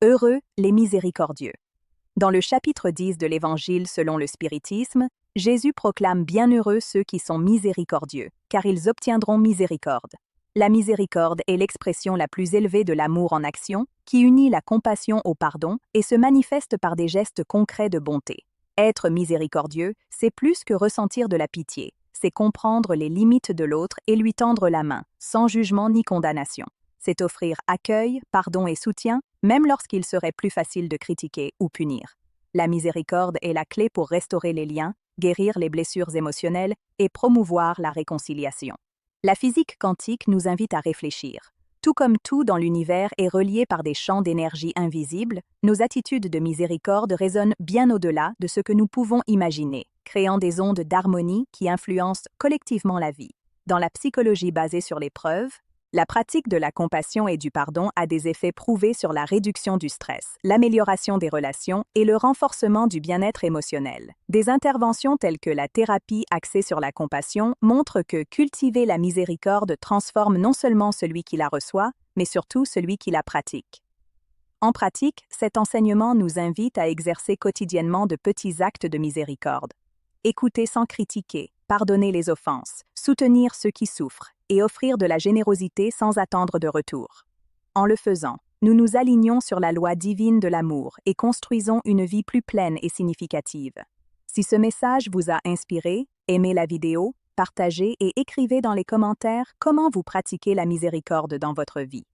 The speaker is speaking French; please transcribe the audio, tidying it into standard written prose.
Heureux les miséricordieux. Dans le chapitre 10 de l'Évangile selon le spiritisme, Jésus proclame bienheureux ceux qui sont miséricordieux, car ils obtiendront miséricorde. La miséricorde est l'expression la plus élevée de l'amour en action, qui unit la compassion au pardon et se manifeste par des gestes concrets de bonté. Être miséricordieux, c'est plus que ressentir de la pitié, c'est comprendre les limites de l'autre et lui tendre la main, sans jugement ni condamnation. C'est offrir accueil, pardon et soutien, même lorsqu'il serait plus facile de critiquer ou punir. La miséricorde est la clé pour restaurer les liens, guérir les blessures émotionnelles et promouvoir la réconciliation. La physique quantique nous invite à réfléchir. Tout comme tout dans l'univers est relié par des champs d'énergie invisibles, nos attitudes de miséricorde résonnent bien au-delà de ce que nous pouvons imaginer, créant des ondes d'harmonie qui influencent collectivement la vie. Dans la psychologie basée sur les preuves, la pratique de la compassion et du pardon a des effets prouvés sur la réduction du stress, l'amélioration des relations et le renforcement du bien-être émotionnel. Des interventions telles que la thérapie axée sur la compassion montrent que cultiver la miséricorde transforme non seulement celui qui la reçoit, mais surtout celui qui la pratique. En pratique, cet enseignement nous invite à exercer quotidiennement de petits actes de miséricorde. Écouter sans critiquer, pardonner les offenses, soutenir ceux qui souffrent et offrir de la générosité sans attendre de retour. En le faisant, nous nous alignons sur la loi divine de l'amour et construisons une vie plus pleine et significative. Si ce message vous a inspiré, aimez la vidéo, partagez et écrivez dans les commentaires comment vous pratiquez la miséricorde dans votre vie.